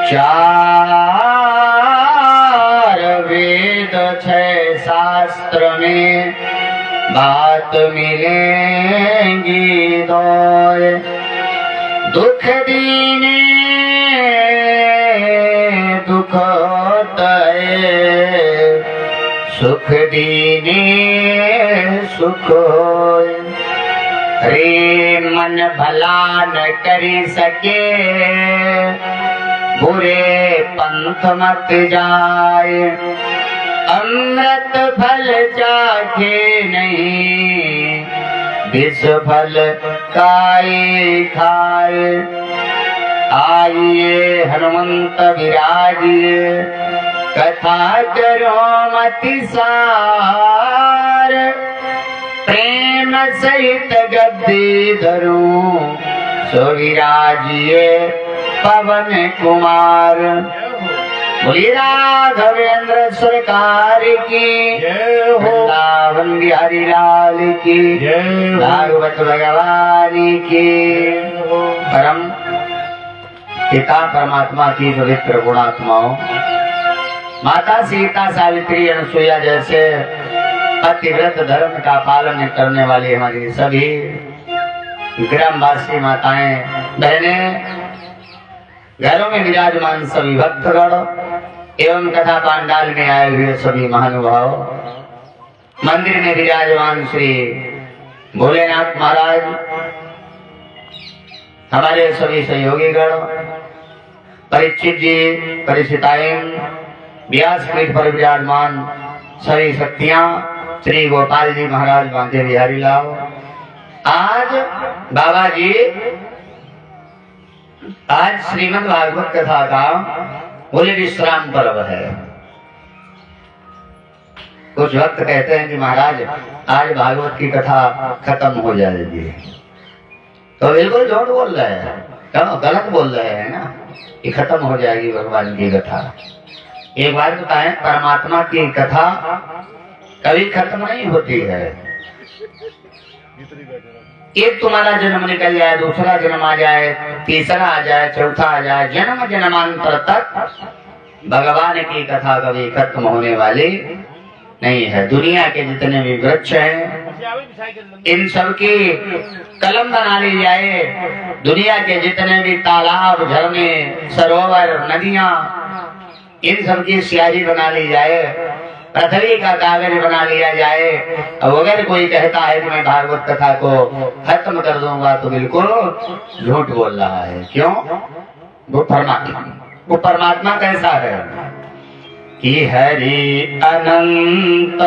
चार वेद छह शास्त्र में बात मिलेंगी दो। दुख दीने दुख होतय, सुख दीने सुख होय। रे मन भला न करी सके, बुरे पंथ मत जाए। अमृत फल चाखे नहीं, विष फल काई खाए। आइए हनुमंत विराजिए, कथा करो मति सार। प्रेम सहित गद्दी धरूं, सो विराजिए पवन कुमार। बोलिए राघवेंद्र सरकार की, वृंदावन बिहारी लाल की, भागवत भगवान की। परम पिता परमात्मा की पवित्र गुणात्माओं, माता सीता, सावित्री, अनसुईया जैसे पतिव्रत धर्म का पालन करने वाली हमारी सभी ग्रामवासी माताएं बहनें, घरों में विराजमान सभी भक्तगण एवं कथा पांडाल में आए हुए सभी महानुभाव, मंदिर में विराजमान श्री भोलेनाथ महाराज, हमारे सभी सहयोगीगण, परीक्षित जी, परीक्षिताएं, व्यासपीठ पर विराजमान सभी शक्तियां, श्री गोपाल जी महाराज, बांके बिहारी लाल। आज बाबा जी, आज श्रीमद् भागवत कथा का बोले विश्राम पर्व है। कुछ भक्त कहते हैं कि महाराज आज भागवत की कथा खत्म हो जाएगी, तो बिल्कुल झूठ बोल रहे हैं, गलत बोल रहे हैं ना कि खत्म हो जाएगी भगवान की कथा। एक बात बताएं, परमात्मा की कथा कभी खत्म नहीं होती है। एक तुम्हारा जन्म निकल जाए, दूसरा जन्म आ जाए, तीसरा आ जाए, चौथा आ जाए, जन्म जन्मांतर तक भगवान की कथा कभी खत्म होने वाली नहीं है। दुनिया के जितने भी वृक्ष हैं, इन सब की कलम बना ली जाए। दुनिया के जितने भी तालाब, झरने, सरोवर, नदियां, इन सब की स्याही बना ली जाए, पृथ्वी का कागज बना लिया जाए। अब अगर कोई कहता है कि मैं भागवत कथा को खत्म कर दूंगा, तो बिल्कुल झूठ बोल रहा है। क्यों? वो परमात्मा कैसा है कि हरि अनंत,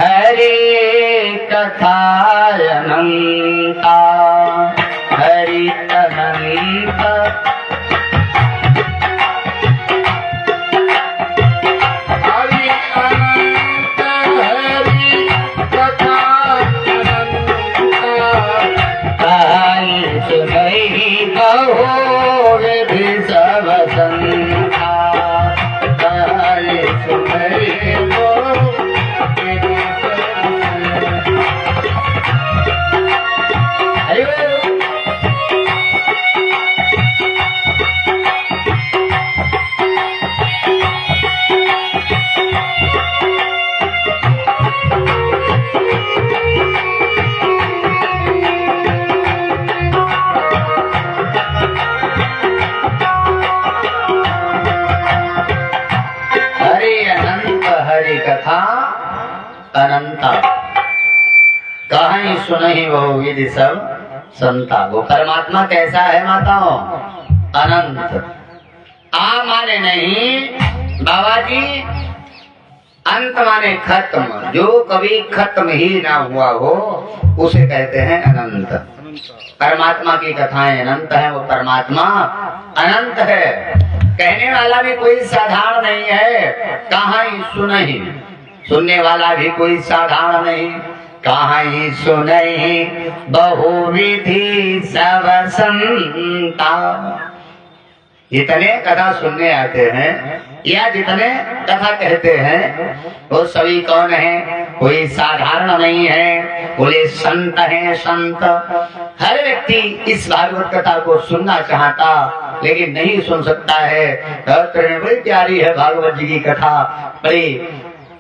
हरि कथा अनंता, हरि अनंत, कथा अनंता, कहीं सुनहि बहु विधि सब संता। वो परमात्मा कैसा है माताओं? अनंत। आ माने नहीं बाबा जी, अंत माने खत्म। जो कभी खत्म ही ना हुआ हो उसे कहते हैं अनंत। परमात्मा की कथाएं अनंत है, वो परमात्मा अनंत है। कहने वाला भी कोई साधारण नहीं है, कहाँ ही सुनहि, सुनने वाला भी कोई साधारण नहीं, कहाँ ही सुनहि बहुविधि सब संता। जितने कथा सुनने आते हैं या जितने कथा कहते हैं वो सभी कौन है? कोई साधारण नहीं है, बोले संत है। संत हर व्यक्ति इस भागवत कथा को सुनना चाहता लेकिन नहीं सुन सकता है। बड़ी प्यारी है भागवत जी की कथा, बड़ी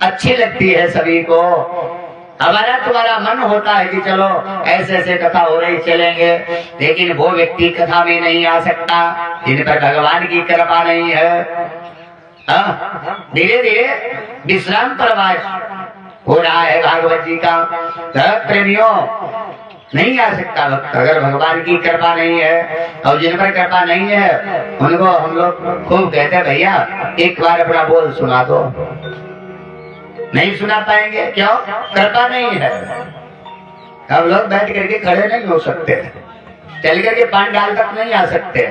अच्छी लगती है सभी को। हमारा तुम्हारा मन होता है कि चलो ऐसे ऐसे कथा हो रही चलेंगे, लेकिन वो व्यक्ति कथा में नहीं आ सकता जिन पर भगवान की कृपा नहीं है। धीरे धीरे विश्राम प्रवास हो रहा है भागवत जी का। प्रेमियों, नहीं आ सकता भक्त अगर भगवान की कृपा नहीं है, और जिन पर कृपा नहीं है उनको हम लोग खूब कहते हैं भैया एक बार अपना बोल सुना दो। नहीं सुना पाएंगे, क्यों? कृपा नहीं है। हम लोग बैठ करके खड़े नहीं हो सकते, चल करके पांडाल तक नहीं आ सकते,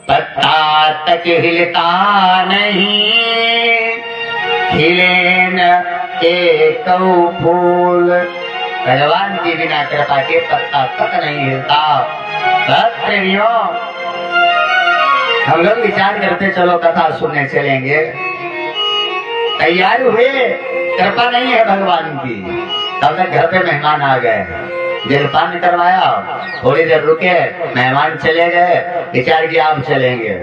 पत्ता तक हिलता नहीं, खिले न एक फूल। भगवान की बिना कृपा के पत्ता तक नहीं हिलता। प्रेमियों, हम लोग विचार करते चलो कथा सुनने चलेंगे, तैयार हुए, कृपा नहीं है भगवान की, तब तक घर पे मेहमान आ गए, जलपान करवाया, थोड़ी देर रुके, मेहमान चले गए, विचार किया अब चलेंगे।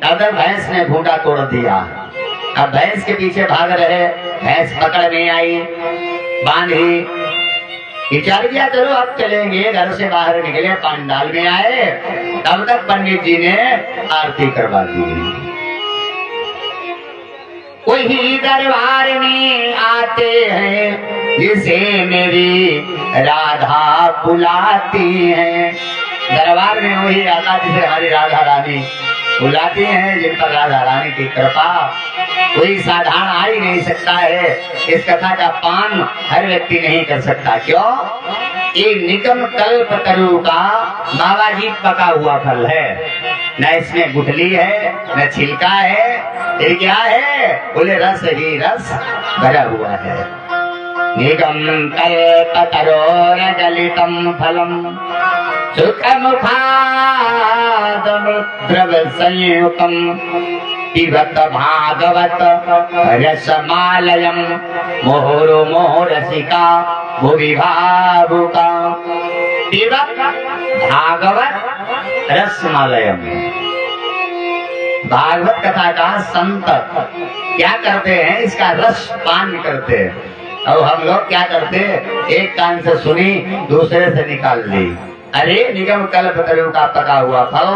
तब तक भैंस ने घूंटा तोड़ दिया। अब भैंस के पीछे भाग रहे, भैंस पकड़ में आई, बांधी, विचार किया चलो अब चलेंगे। घर से बाहर निकले, पंडाल में आए, तब तक पंडित जी ने आरती करवा दी। वही दरबार में आते हैं जिसे मेरी राधा बुलाती है। दरबार में वही आता जिसे हमारी राधा रानी बुलाती हैं, जिन पर राधा रानी की कृपा। कोई साधारण आ ही नहीं सकता है। इस कथा का पान हर व्यक्ति नहीं कर सकता। क्यों? ये निकम कल्प तरु का बाबा जी पका हुआ फल है, न इसमें गुठली है न छिलका है, ये क्या है? बोले रस ही रस भरा हुआ है। निगम कल्पतरोर गलितम फलम सुखमुखादमृद्रव संयुतम पिबत भागवत रसमालयम मोहरो मोहरसिका भुवि भावुका। पिबत भागवत रसमालयम, भागवत कथा का संत क्या करते हैं? इसका रस पान करते हैं। और हम लोग क्या करते? एक कान से सुनी, दूसरे से निकाल ली। अरे निगम कल्प तरु का पका हुआ फल,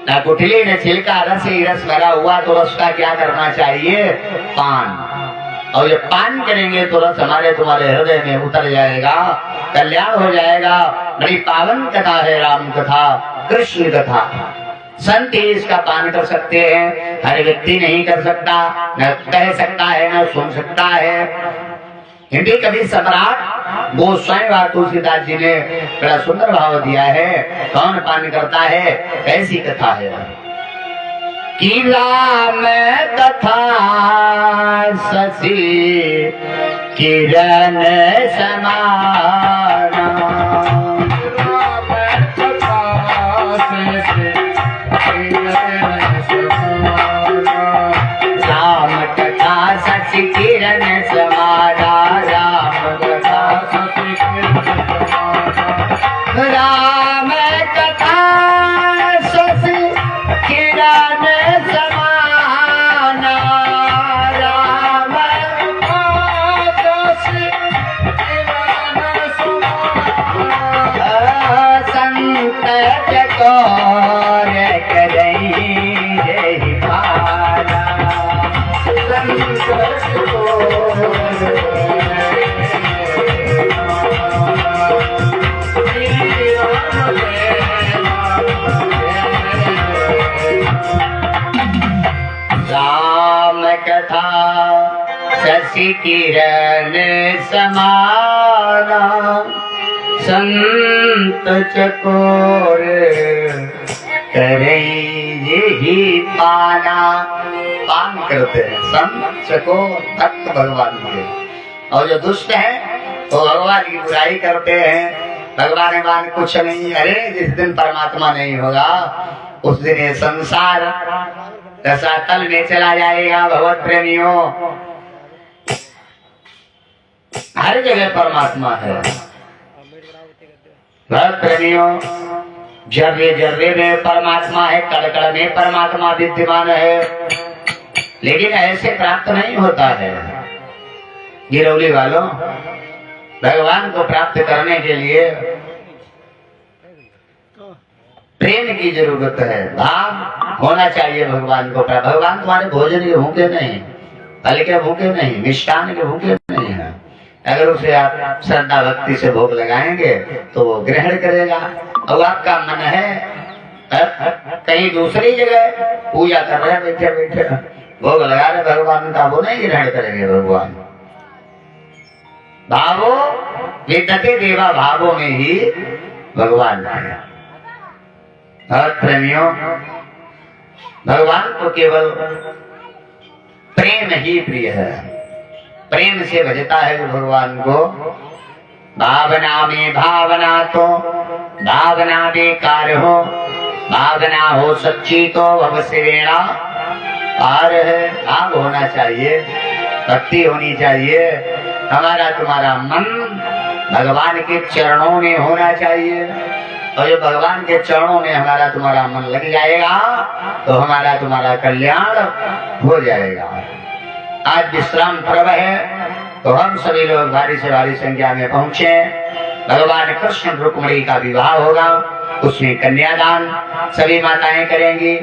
न गुठली न छिलका, रस ही रस भरा हुआ, तो रस का क्या करना चाहिए? पान। और ये पान करेंगे तो रस हमारे तुम्हारे हृदय में उतर जाएगा, कल्याण हो जाएगा। बड़ी पावन कथा है राम कथा, कृष्ण कथा। संत ही इसका पान कर सकते हैं, हर व्यक्ति नहीं कर सकता, न कह सकता है न सुन सकता है। हिंदी कवि सम्राट गोस्वामी तुलसीदास जी ने बड़ा सुंदर भाव दिया है। कौन पान करता है? कैसी कथा है कि राम कथा शशि किरण समाना, राम कथा शशि किरण समाना, राम कथा शशि किरण समाना, राम कथा शशि किरण समाना, राम कथा शशि किरण समाना। संत चकोर करई जय पाला, संत राम कथा शशि किरण समाना, संत चकोर करई ही पाना। पान करते हैं संत चकोर भक्त भगवान के, और जो दुष्ट है वो भगवान की बुराई करते हैं। भगवान कुछ नहीं। अरे जिस दिन परमात्मा नहीं होगा उस दिन ये संसार रसातल में चला जाएगा। भगवत प्रेमियों, हर जगह परमात्मा है। भक्त प्रेमियों, जर्रे जर्रे में परमात्मा है, कण कण में परमात्मा विद्यमान है, लेकिन ऐसे प्राप्त नहीं होता है। गिरौली वालों, भगवान को प्राप्त करने के लिए प्रेम की जरूरत है, भाव होना चाहिए भगवान को प्राप्त। भगवान तुम्हारे भोजन के भूखे नहीं, फल के भूखे नहीं, मिष्ठान के भूखे नहीं है। अगर उसे आप श्रद्धा भक्ति से भोग लगाएंगे तो वो ग्रहण करेगा। और आपका मन है कहीं दूसरी जगह पूजा कर रहे हैं, बैठे बैठे भोग लगा रहे भगवान का, वो नहीं ग्रहण करेंगे भगवान। भावो विद्यते देवा, भावों में ही भगवान है। भक्त प्रेमियों, भगवान को केवल प्रेम ही प्रिय है, प्रेम से भजता है भगवान को। भावना में भावना तो भावना बेकार हो, भावना हो सच्ची तो भव से बेड़ा पार है। भाव होना चाहिए, भक्ति होनी चाहिए, हमारा तुम्हारा मन भगवान के चरणों में होना चाहिए। और जब भगवान के चरणों में हमारा तुम्हारा मन लग जाएगा तो हमारा तुम्हारा कल्याण हो जाएगा। आज विश्राम पर्व है तो हम सभी लोग भारी से भारी संख्या में पहुंचे। भगवान कृष्ण रुक्मिणी का विवाह होगा, उसमें कन्यादान सभी माताएं करेंगी।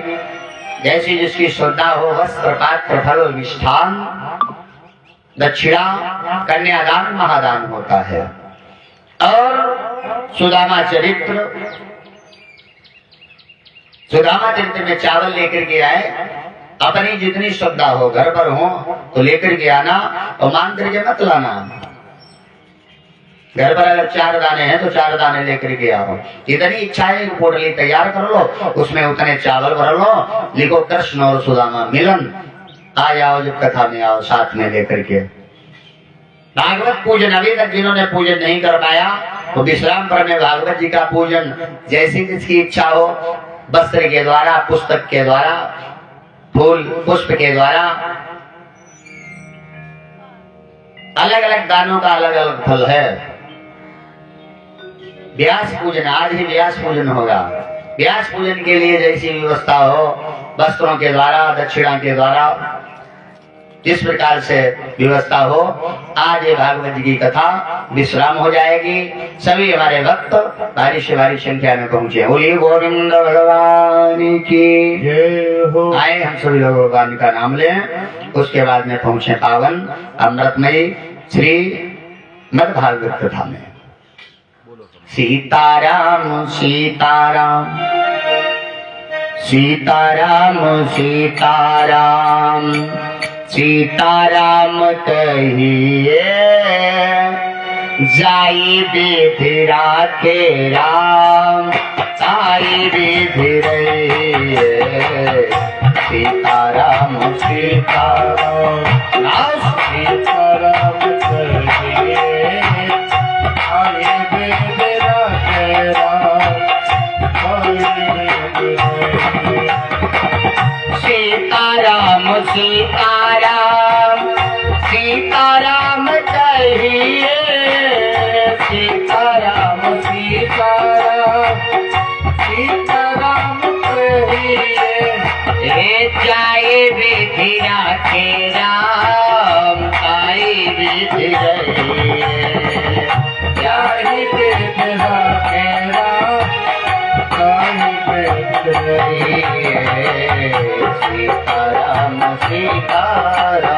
जैसी जिसकी श्रद्धा हो, वस्त्र पात्र फल मिष्ठान दक्षिणा कन्यादान महादान होता है। और सुदामा चरित्र में चावल लेकर के आए, अपनी जितनी श्रद्धा हो, घर पर हो तो लेकर के आना और मांग करके मत लाना। घर पर अगर 4 दाने हैं तो 4 दाने लेकर के आओ। जितनी इच्छा है पोटली तैयार कर लो, उसमें उतने चावल भर लो, लिखो कृष्ण और सुदामा मिलन। आ जाओ, जब कथा में आओ साथ में लेकर के। भागवत पूजन अभी तक जिन्होंने पूजन नहीं कर पाया तो विश्राम पर्व में भागवत जी का पूजन जैसी जिसकी इच्छा हो, वस्त्र के द्वारा, पुस्तक के द्वारा, फूल पुष्प के द्वारा, अलग अलग दानों का अलग अलग फल है। व्यास पूजन, आज ही व्यास पूजन होगा। व्यास पूजन के लिए जैसी व्यवस्था हो, वस्त्रों के द्वारा, दक्षिणा के द्वारा, जिस प्रकार से व्यवस्था हो, आज ये भागवत जी की कथा विश्राम हो जाएगी। सभी हमारे भक्त भारी से भारी संख्या में पहुंचे। बोलिए गोविंद भगवान की जय हो। आए हम सभी लोग भगवान का नाम लें, उसके बाद में पहुंचे पावन अमृतमयी श्री मद भागवत कथा में। सीताराम सीताराम सीताराम सीताराम सीताराम कहिए, जाई विधि राखे राम, आई विधि रहिए। सीताराम सीताराम सीताराम कहिए, आई विधि राखे राम, आई विधि रहिए। सीताराम सीताराम सीताराम कहिए, सीताराम सीताराम सीताराम कहिए। जाए विधि राखे राम, आई विधि रहिए। जाए विधि राखे राम, आई विधि रहिए। सीताराम सीताराम।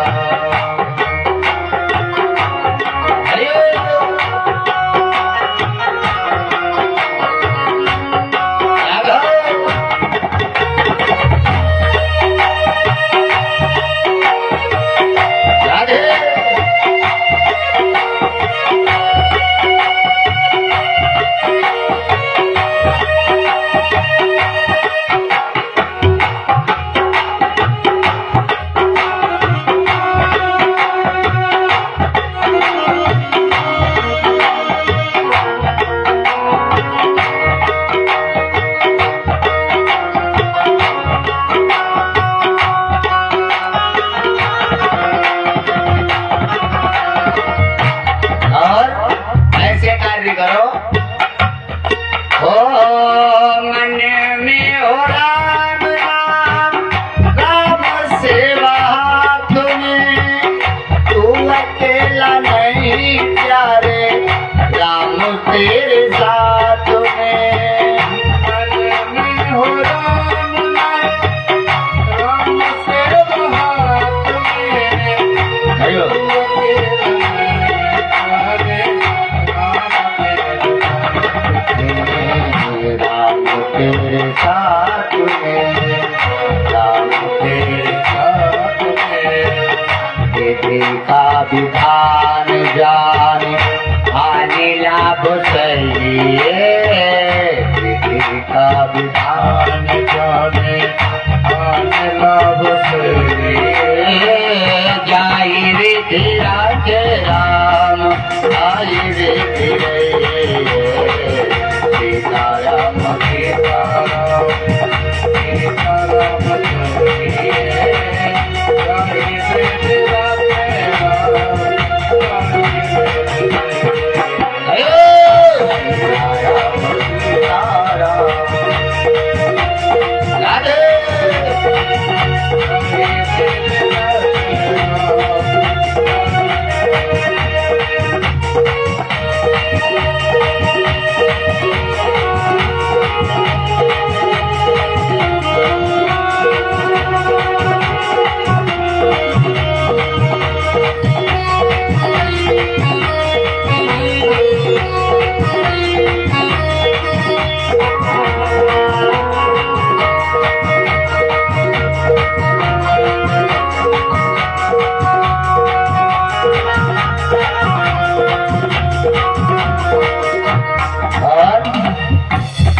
राम राम राम सेवा तुम्हें, तू अकेला नहीं प्यारे, राम तेरे साथ में। मन में हो राम राम सेवा तुम्हें, अयो तेरे साथ में, राम तेरे साथ में। विधि का विधान जाने आने लाभ सही, विधि का विधान जाने आने लाभ सही। जाई विधि राज राम, आई विधि सीताराम सीताराम सीताराम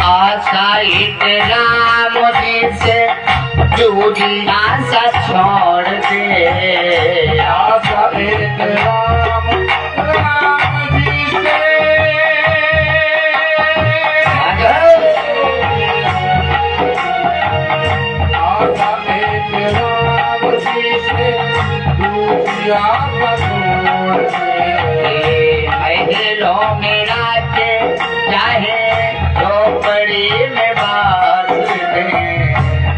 आशाइट राम जी से जुड़ना सा छोड़ दे, आशाइट राम राम जी से, आशाइट राम जी से जुड़ना सा छोड़ दे। महलों में राजे चाहे झोपड़ी में बास दे,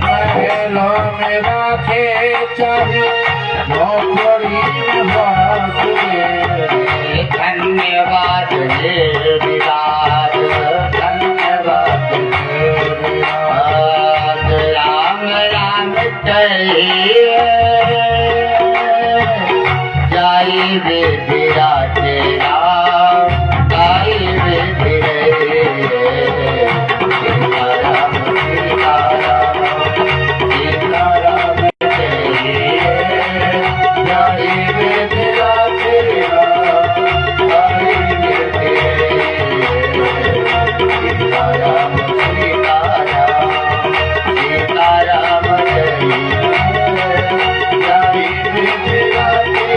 महलों में राखे चाहे झोपड़ी में बास दे। धन्यवाद हे विराज, धन्यवाद हे विराज। राम राम कहिए जाई विधि राजे राम, जाई विधि सीताराम सीताराम सीताराम जाई विधि राजे राम, जाई विधि सीताराम सीताराम सीताराम जाई विधि राजे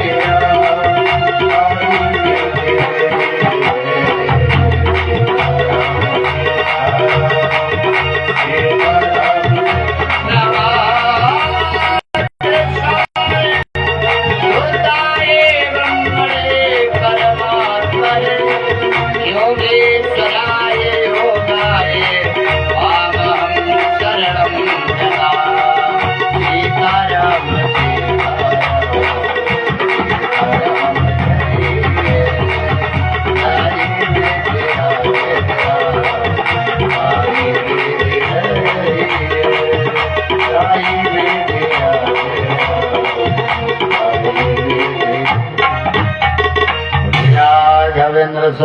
Bye.